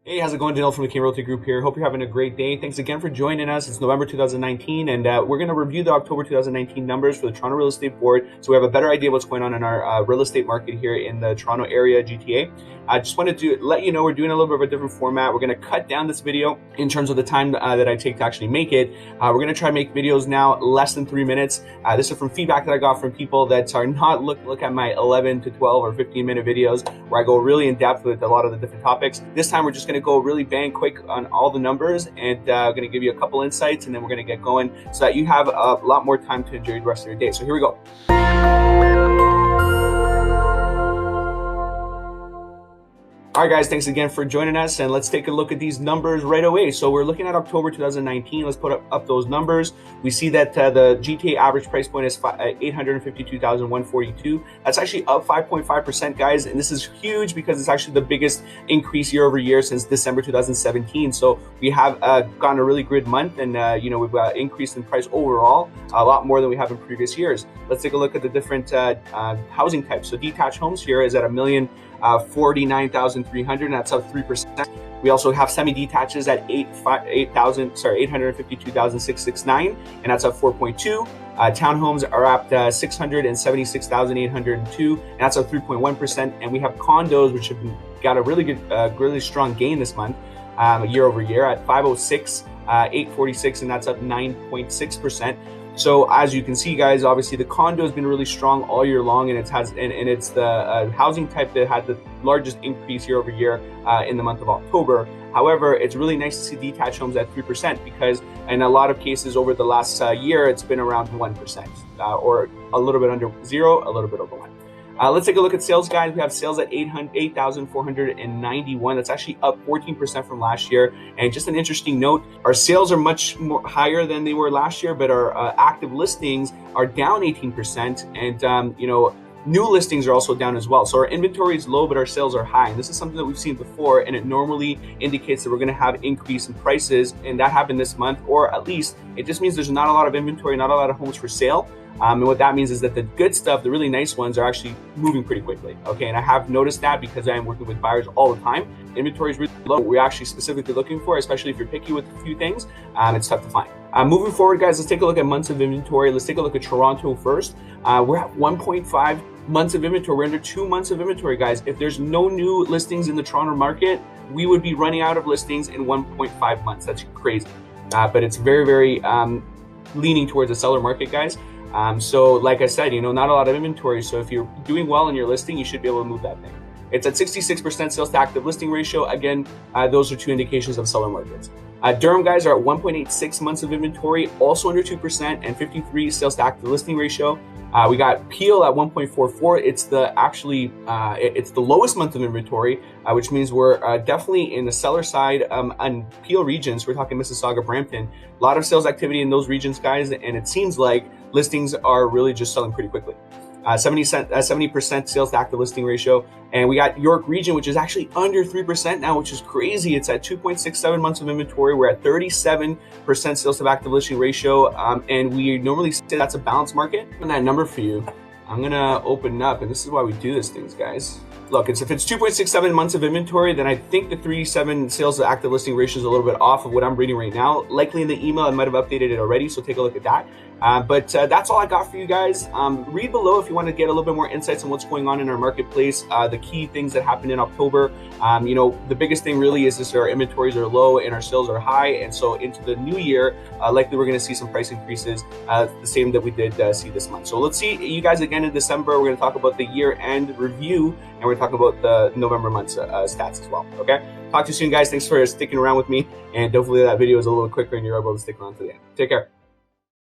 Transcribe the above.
Hey, how's it going? Daniel from the King Realty Group here. Hope you're having a great day. Thanks again for joining us. It's November 2019, and we're going to review the October 2019 numbers for the Toronto Real Estate Board, so we have a better idea of what's going on in our real estate market here in the Toronto area, GTA. I just wanted to let you know we're doing a little bit of a different format. We're going to cut down this video in terms of the time that I take to actually make it. We're going to try to make videos now less than 3 minutes. This is from feedback that I got from people that are not look at my 11 to 12 or 15-minute videos where I go really in depth with a lot of the different topics. This time we're just going to go really bang quick on all the numbers, and going to give you a couple insights, and then we're going to get going so that you have a lot more time to enjoy the rest of your day. So here we go. All right, guys, thanks again for joining us, and let's take a look at these numbers right away. So we're looking at October 2019. Let's put up those numbers. We see that the GTA average price point is $852,142. That's actually up 5.5%, guys, and this is huge because it's actually the biggest increase year over year since December 2017. So we have gotten a really good month, and we've increased in price overall a lot more than we have in previous years. Let's take a look at the different housing types. So detached homes here is at $1,049,300, and that's up 3%. We also have semi-detaches at $852,669, and that's up 4.2. Townhomes are up 676,802, and that's up 3.1%. And we have condos, which have got a really good, really strong gain this month, year over year, at 506,846, and that's up 9.6%. So as you can see, guys, obviously the condo has been really strong all year long, and it's the housing type that had the largest increase year over year in the month of October. However, it's really nice to see detached homes at 3% because in a lot of cases over the last year, it's been around 1% or a little bit under 0, a little bit over 1. Let's take a look at sales, guys. We have sales at 8,491. That's actually up 14% from last year. And just an interesting note, our sales are much more higher than they were last year, but our active listings are down 18%. And, new listings are also down as well. So our inventory is low, but our sales are high. And this is something that we've seen before, and it normally indicates that we're going to have increase in prices. And that happened this month, or at least it just means there's not a lot of inventory, not a lot of homes for sale. And what that means is that the good stuff, the really nice ones, are actually moving pretty quickly. Okay, and I have noticed that because I am working with buyers all the time. Inventory is really low. We're actually specifically looking for, especially if you're picky with a few things, it's tough to find. Moving forward, guys, let's take a look at months of inventory. Let's take a look at Toronto first. We're at 1.5 months of inventory. We're under 2 months of inventory, guys. If there's no new listings in the Toronto market, we would be running out of listings in 1.5 months. That's crazy. But it's very, very leaning towards the seller market, guys. So like I said, not a lot of inventory. So if you're doing well in your listing, you should be able to move that thing. It's at 66% sales to active listing ratio. Again, those are two indications of seller markets. Durham, guys, are at 1.86 months of inventory, also under 2%, and 53 sales to active listing ratio. We got Peel at 1.44. It's the lowest month of inventory, which means we're definitely in the seller side on Peel regions. We're talking Mississauga, Brampton. A lot of sales activity in those regions, guys, and it seems like listings are really just selling pretty quickly. 70% sales to active listing ratio. And we got York region, which is actually under 3% now, which is crazy. It's at 2.67 months of inventory. We're at 37% sales to active listing ratio. And we normally say that's a balanced market. And that number for you, I'm gonna open up, and this is why we do these things, guys. Look, if it's 2.67 months of inventory, then I think the 37 sales to active listing ratio is a little bit off of what I'm reading right now. Likely in the email, I might have updated it already, so take a look at that. But that's all I got for you guys. Read below if you want to get a little bit more insights on what's going on in our marketplace, the key things that happened in October. The biggest thing really is just our inventories are low and our sales are high. And so into the new year, likely we're going to see some price increases, the same that we did see this month. So let's see you guys again in December. We're going to talk about the year-end review, and we're going to talk about the November month's stats as well. Okay? Talk to you soon, guys. Thanks for sticking around with me. And hopefully that video is a little quicker and you're able to stick around to the end. Take care.